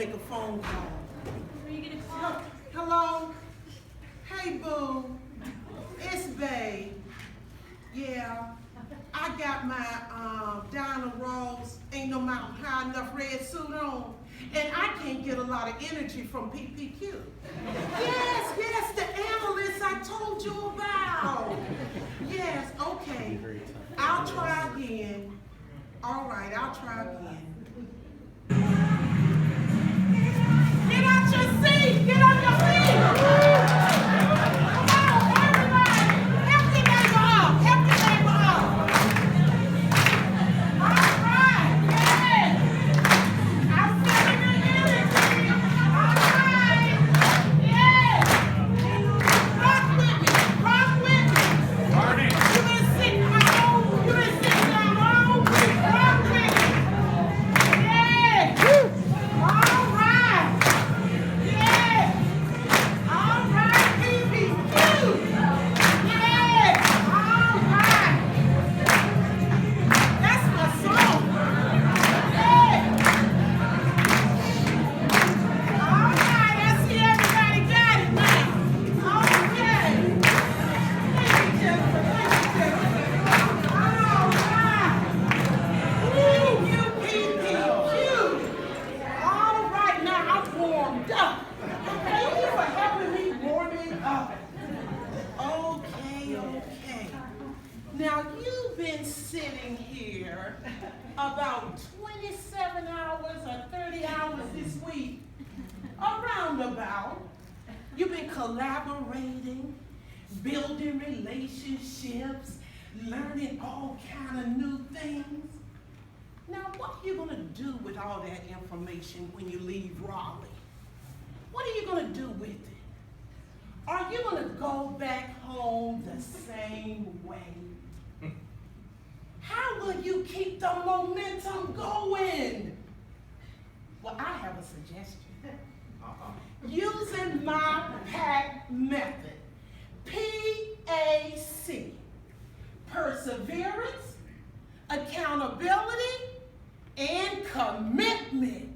make a phone call. Are you gonna call? Hello? Hey, boo. It's Bae. Yeah, I got my Donna Rose Ain't No Mountain High Enough red suit on, and I can't get a lot of energy from PPQ. Yes, the analyst I told you about. Yes, okay. I'll try again. All right, I'll try again. Get out your seat! Get on your feet! Come on, everybody! Help your neighbor up! Help your neighbor up! All right, yes! I'm feeling the energy! All right! Yes! Rock with me! Rock with me! Marty. You been sitting home? You been sitting down home? Rock with me! Yes! All right! Yes! All right, PPQ! Yes! All right! That's my song! Yes! All right, I see everybody got it now. Okay. Thank you, Jennifer. Thank you, Jennifer. All right. PPQ. All right, now I'm warmed up. Thank you for helping me warming up. Okay. Now you've been sitting here about 27 hours or 30 hours this week. Around about. You've been collaborating, building relationships, learning all kind of new things. Now, what are you going to do with all that information when you leave Raleigh? What are you going to do with it? Are you going to go back home the same way? How will you keep the momentum going? Well, I have a suggestion. Using my PAC method, PAC, perseverance, accountability, and commitment.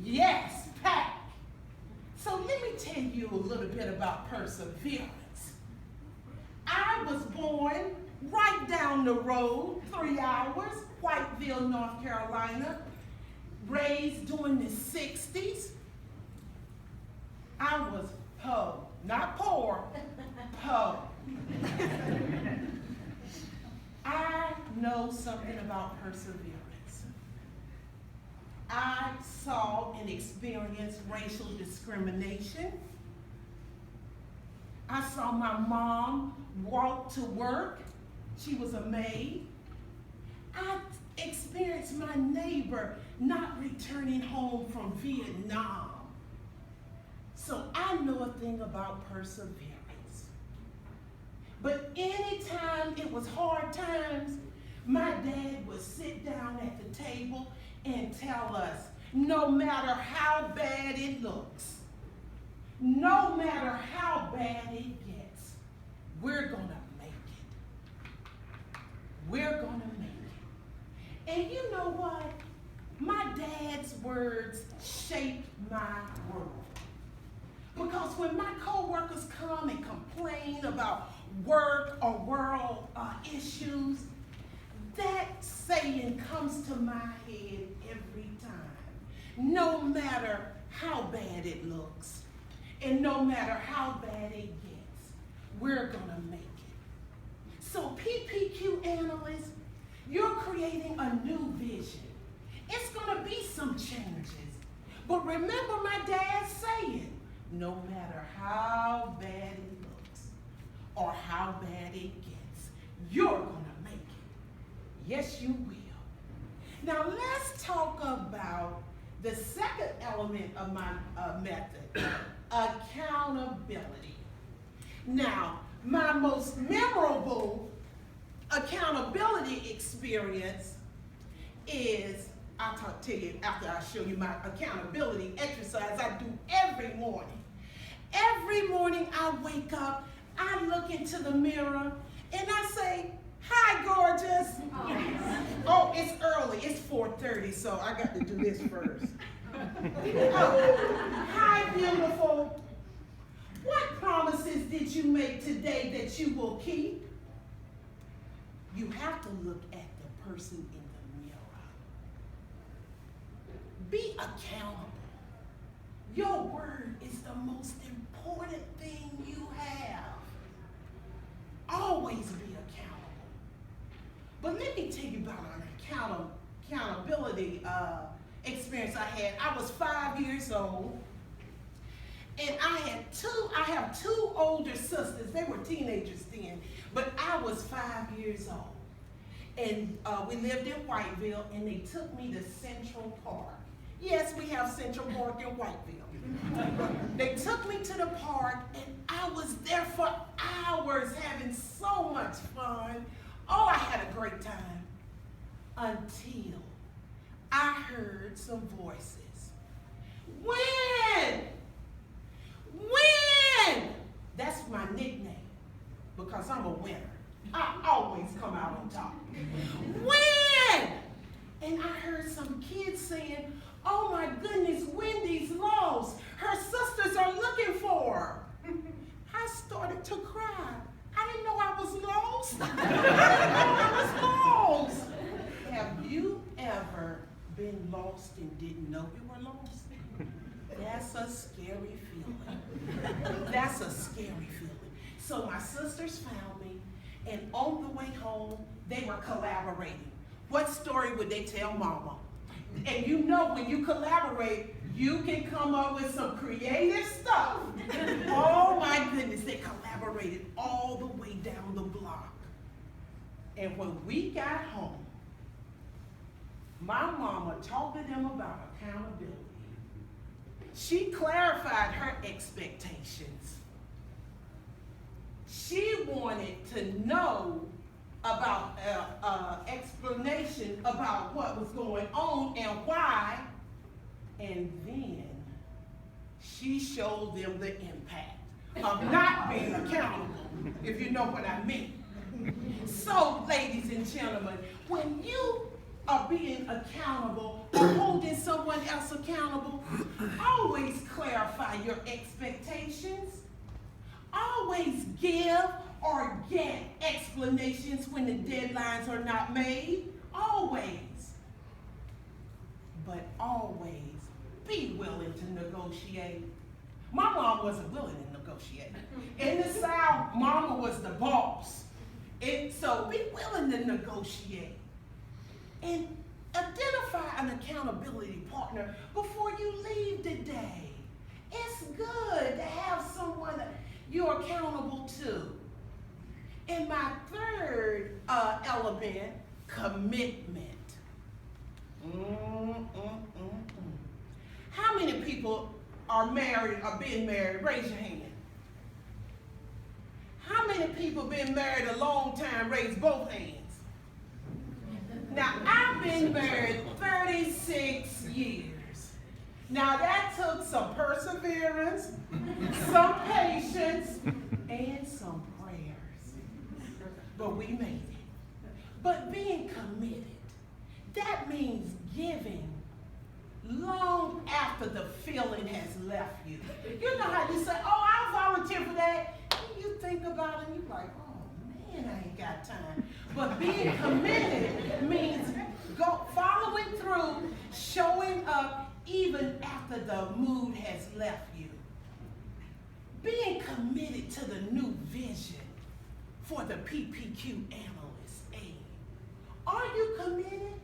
Yes, PAC. So let me tell you a little bit about perseverance. I was born right down the road, 3 hours, Whiteville, North Carolina, raised during the 60s. I was po, not poor, po. I know something about perseverance. I saw and experienced racial discrimination. I saw my mom walk to work. She was a maid. I experienced my neighbor not returning home from Vietnam. So I know a thing about perseverance. But anytime it was hard times, my dad would sit down at the table and tell us, no matter how bad it looks, no matter how bad it gets, we're gonna make it. We're gonna make it. And you know what? My dad's words shaped my world. Because when my coworkers come and complain about work or world issues, that saying comes to my head every time. No matter how bad it looks, and no matter how bad it gets, we're gonna make it. So PPQ analysts, you're creating a new vision. It's gonna be some changes. But remember my dad saying, no matter how bad it looks or how bad it gets, you're gonna make it. Yes, you will. Now let's talk about the second element of my method, accountability. Now, my most memorable accountability experience is, I'll tell you after I show you my accountability exercise I do every morning. Every morning I wake up, I look into the mirror, and I say, hi, gorgeous. Oh, it's early, it's 4:30, so I got to do this first. Hi, beautiful. What promises did you make today that you will keep? You have to look at the person in the mirror. Be accountable. Your word is the most important thing you have. Always be accountable. But let me tell you about an accountability experience I had. I was 5 years old, and I have two older sisters. They were teenagers then, but I was 5 years old. And we lived in Whiteville, and they took me to Central Park. Yes, we have Central Park in Whiteville. They took me to the park, and I was there for hours having so much fun. Oh, I had a great time until I heard some voices. Win! Win! That's my nickname because I'm a winner. I always come out on top. Win! And I heard some kids saying, oh my goodness, Wendy's lost. Her sisters are looking for her. I started to cry. I didn't know I was lost. I didn't know I was lost. Have you ever been lost and didn't know you were lost? That's a scary feeling. That's a scary feeling. So my sisters found me, and on the way home, they were collaborating. What story would they tell mama? And you know when you collaborate, you can come up with some creative stuff. Oh my goodness, they collaborated all the way down the block. And when we got home, my mama talked to them about accountability. She clarified her expectations. She wanted to know about explanation about what was going on and why, and then she showed them the impact of not being accountable, if you know what I mean. So, ladies and gentlemen, when you are being accountable or holding someone else accountable, always clarify your expectations. Always give or get explanations when the deadlines are not made. Always. But always be willing to negotiate. My mom wasn't willing to negotiate. In the South, mama was the boss. So be willing to negotiate. And identify an accountability partner before you leave today. It's good to have someone that you're accountable to. And my third element, commitment. How many people are married or been married? Raise your hand. How many people been married a long time? Raise both hands. Now, I've been married 36 years. Now, that took some perseverance, some patience, and some prayers. But we made it. But being committed, that means giving long after the feeling has left you. You know how you say, oh, I'll volunteer for that. And you think about it and you're like, oh man, I ain't got time. But being committed means following through, showing up even after the mood has left you. Being committed to the new vision for the PPQ Analyst Aid. Are you committed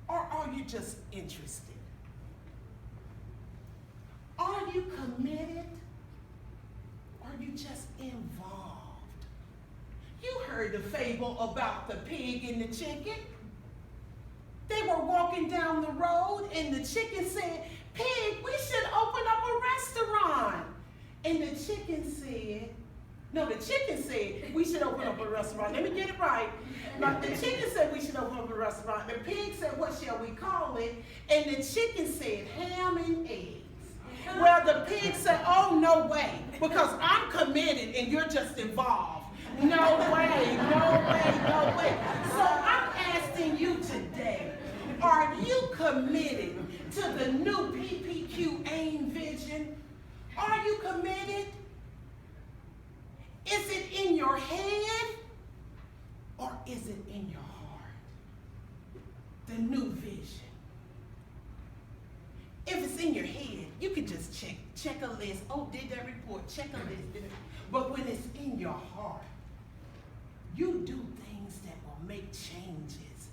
or are you just interested? Are you committed or are you just involved? You heard the fable about the pig and the chicken. They were walking down the road and the chicken said, Pig, we should open up a restaurant. And the chicken said, we should open up a restaurant. Let me get it right. But the chicken said we should open up a restaurant. The pig said, what shall we call it? And the chicken said, ham and eggs. Well, the pig said, oh, no way, because I'm committed and you're just involved. No way, no way, no way. So I'm asking you today, are you committed to the new PPQ AIM vision? Are you committed? Is it in your head or is it in your heart? The new vision. If it's in your head, you can just check a list. Oh, did that report, check a list. But when it's in your heart, you do things that will make changes,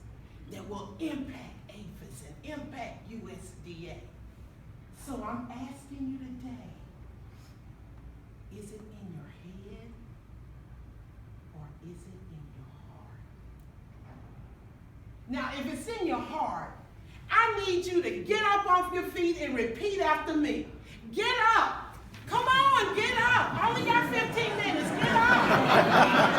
that will impact APHIS and impact USDA. So I'm asking you today, is it in your head or is it in your heart? Now, if it's in your heart, I need you to get up off your feet and repeat after me. Get up. Come on, get up. Only got 15 minutes. Get up.